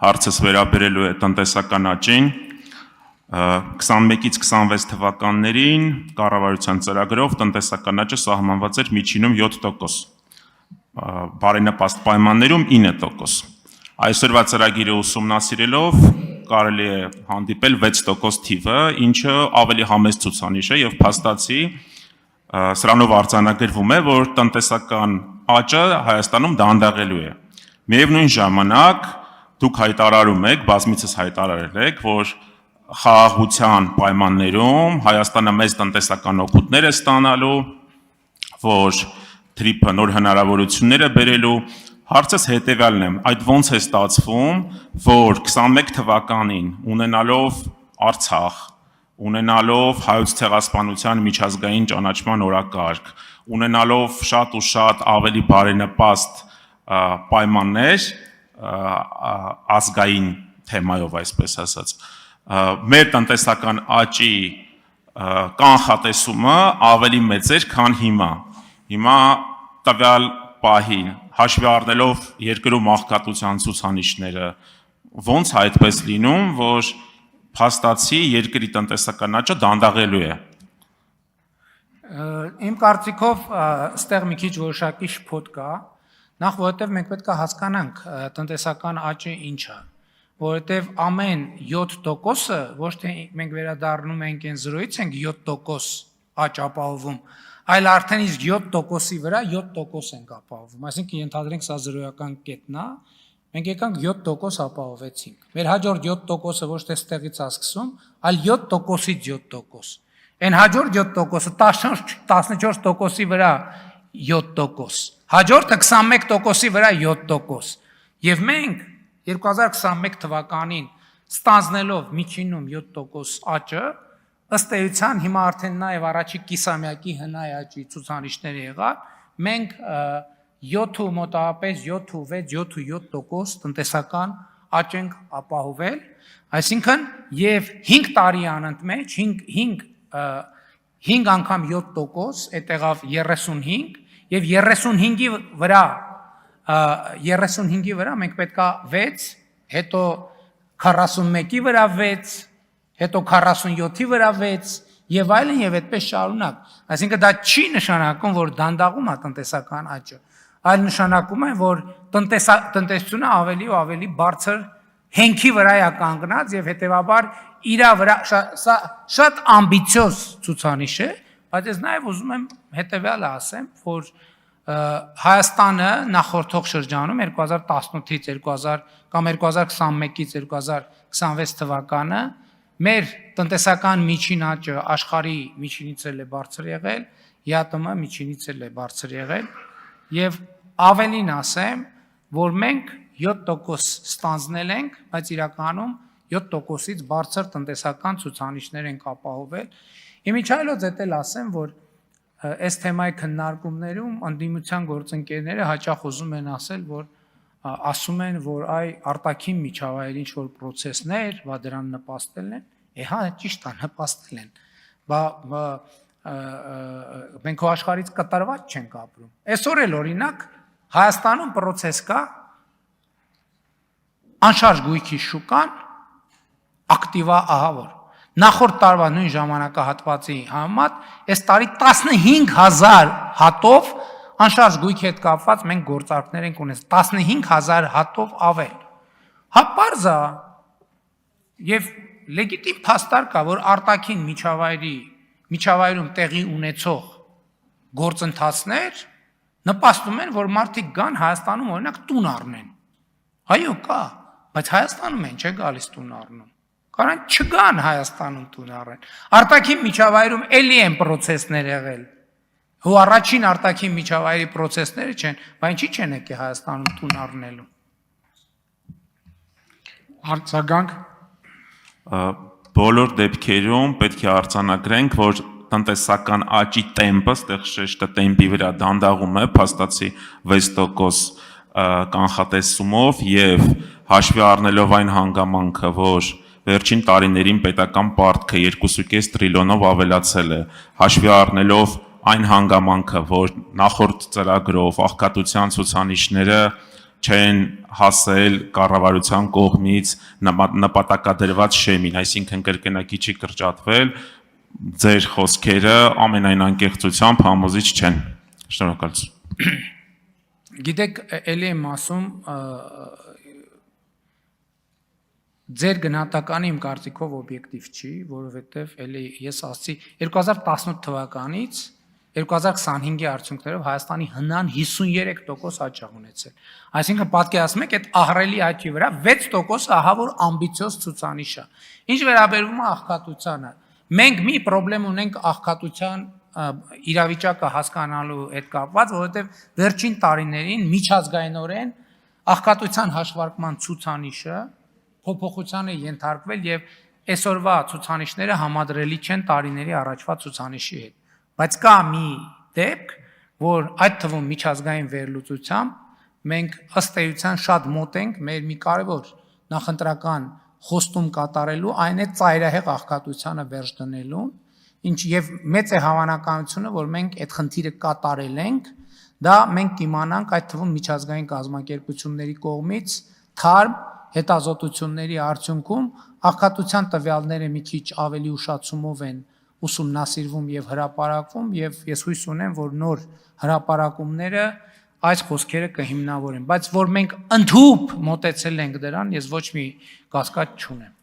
հարցս վերաբերելու է տնտեսական աճին, 21-ից 26 թվականներին կառավարության ծրագրով տնտեսական աճը սահմանված էր միջինում 7%, բարենպաստ պայմաններում 9%։ Այսօրվա ծրագիրը ուսումնասիրելով կարելի է հանդիպել 6% թիվը, ինչը ավելի համեստ ցուցանիշ է եւ փաստացի սրանով արձանագրվում է, որ տնտեսական աճը Հայաստանում դանդաղելու է։ Միևնույն ժամանակ դուք հայտարարում եք, բազմիցս հայտարարել եք, որ խաղաղության պայմաններում Հայաստանը մեծ տնտեսական օգուտներ է ստանալու, որ թրիփը նոր հնարավորություններ է բերելու։ Հարցս հետևյալն է, այդ ոնց է ստացվում, որ 21 թվականին ունենալով Արցախ, ունենալով Հայոց ցեղասպանության միջազգային ճանաչման օրակարգ, ունենալով շատ ու շատ ավելի բարենպաստ պայմաններ ազգային թեմայով, այսպես ասած, մեր տնտեսական աճի կանխատեսումը ավելի մեծ էր, քան հիմա։ Հիմա տվյալ պահին հաշվի առնելով երկրում աղքատության ցուցանիշները, ոնց է այդպես լինում, որ փաստացի երկրի տնտեսական աճը դանդաղելու է։ Իմ կարծիքով այստեղ մի քիչ որոշակի շփոթ կա, նախ որովհետև մենք պետք է հասկանանք տնտեսական աճը ինչ է, որովհետև ամեն 7%-ը ոչ թե մենք վերադառնում ենք այն 0-ից ենք 7% աճ ապահովում, այլ արդեն իսկ 7%-ի վրա 7% ենք ապահովում, այսինքն ենթադրենք սա 0-ական կետն է, մենք եկանք 7% ապահովեցինք, մեր հաջորդ 7%-ը ոչ թե ստեղից է սկսում, այլ 7%-ից 7%, այն հաջորդ 7%-ը 14%-ի վրա 7%, հաջորդը 21%-ի վրա 7%, և մենք 2021 թվականին ստանձնելով միջինում 7% աճը, ըստ էության հիմա արդեն նաև առաջի կիսամյակի հնայի աճի ցուցանիշները եղավ, մենք 7 մոտավորապես 7.6-7.7% տնտեսական աճ ենք ապահովել, այսինքն և 5 տարի անընդմեջ 5 անգամ 7%, այդ եղավ 35, և 35-ի վրա մենք պետք է 6, հետո 41-ի վրա 6, հետո 47-ի վրա 6, և այլն և այդպես շարունակ, այսինքն դա չի նշանակում, որ դանդաղում է տնտեսական աճը, այլ նշանակում է, որ տնտեսությունը ավելի ու ավելի բարձր հենքի վրա է կանգնած և հետևաբար իրա վրա շատ ամբիցիոզ ցուցանիշ է, բայց ես նաև ուզում եմ հետևյալը ասեմ, որ Հայաստանը նախորդող շրջանում 2018-ից 2000 կամ 2021-ից 2026 թվականը մեր տնտեսական միջին աճը աշխարհի միջինից էլ է բարձր եղել, ԵԱՏՄ միջինից էլ է բարձր եղել և ավելին ասեմ, որ մենք 7% ստանձնել ենք, բայց իրականում 7%-ից բարձր տնտեսական ցուցանիշներ ենք ապահովել։ Իմիջիայլոց էլ ասեմ, որ այս թեմայի քննարկումներում ընդդիմության գործընկերները հաճախ ուզում են ասել, որ ասում են, որ այ արտաքին միջավայրի ինչ-որ պրոցեսներ, բա դրան նպաստել են, հա ճիշտ է, նպաստել են, մենք աշխարհից կտրված չենք ապրում։ Այսօր էլ օրինակ Հայաստանում պրոցես կա, անշարժ գույքի շուկան ակտիվա ահավոր։ Նախորդ տարվա նույն ժամանակահատվածի համեմատ այս տարի 15,000 հատով անշարժ գույքի հետ կապված մենք գործարքներ ենք ունեցել, 15,000 հատով ավել։ Հա պարզ է և լեգիտիմ փաստար կա, որ արտաքին միջավայրում տեղի ունեցող գործընթացներ նպաստում են, որ մարդիկ գան Հայաստանում օրինակ տուն առնեն։ Այո, կա, բայց Հայաստանում են չէ գալիս տուն առնում։ Կարան չգան Հայաստանում տուն առեն։ Արտաքին միջավայրում էլի են պրոցեսներ եղել։ Ու առաջին արտաքին միջավայրի պրոցեսները չեն, բայց ինչի չեն եկել Հայաստանում տուն առնելու։ Արձագանք։ Բոլոր դեպքերում պետք է արձանագրենք, որ տնտեսական աճի տեմպը, ստեղ շեշտը տեմպի վրա դանդաղում է, փաստացի 6% կանխատեսումով և հաշվի առնելով այն հանգամանքը, որ վերջին տարիներին պետական պարտքը 2.5 տրիլիոնով ավելացել է, հաշվի առնելով այն հանգամանքը, որ նախորդ ծրագրով աղքատության ցուցանիշները չեն հասել կառավարության կողմից նպատակադրված շեմին, այսինքն կրկնակի չի կրճատվել, ձեր խոսքերը ամենայն անկեղծությամբ համոզիչ չեն։ Շնորհակալություն։ Գիտեք, ելի եմ ասում, ձեր գնահատականը իմ կարծիքով օբյեկտիվ չի, որովհետև ելի ես ասացի 2018 թվականից 2025-ի արդյունքներով Հայաստանի հնան 53% աճ ունեցել։ Այսինքն պատկերացնում եք, այդ ահռելի աճի վրա 6% ահա որ ամբիցիոզ ցուցանիշ է։ Ինչ վերաբերում է աղքատությանը, մենք մի խնդրեմ ունենք աղքատության իրավիճակը հասկանալու հետ կապված, որովհետև վերջին տարիներին միջազգայինորեն աղքատության հաշվարկման ցուցանիշը փոփոխության է ենթարկվել եւ այսօրվա ցուցանիշները համադրելի չեն տարիների առաջվա ցուցանիշի հետ։ Բայց կա մի դեպք, որ այդ թվում միջազգային վերլուծությամբ մենք ըստ էության շատ մոտ ենք մեր մի կարևոր նախընտրական խոստում կատարելու, այն է ծայրահեղ աղքատությանը վերջ դնելուն, ինչ եւ մեծ է հավանականությունը, որ մենք այդ խնդիրը կատարել ենք, դա մենք կիմանանք այդ թվում միջազգային կազմակերպությունների կողմից թարմ հետազոտությունների արդյունքում աղքատության տվյալները մի քիչ ավելի ուշացումով են ուսումնասիրվում եւ հրապարակվում եւ ես հույս ունեմ, որ նոր հրապարակումները այս խոսքերը կհիմնավորեն, բայց որ մենք ընդհուպ մոտեցել ենք դրան, ես ոչ մի կասկած չունեմ։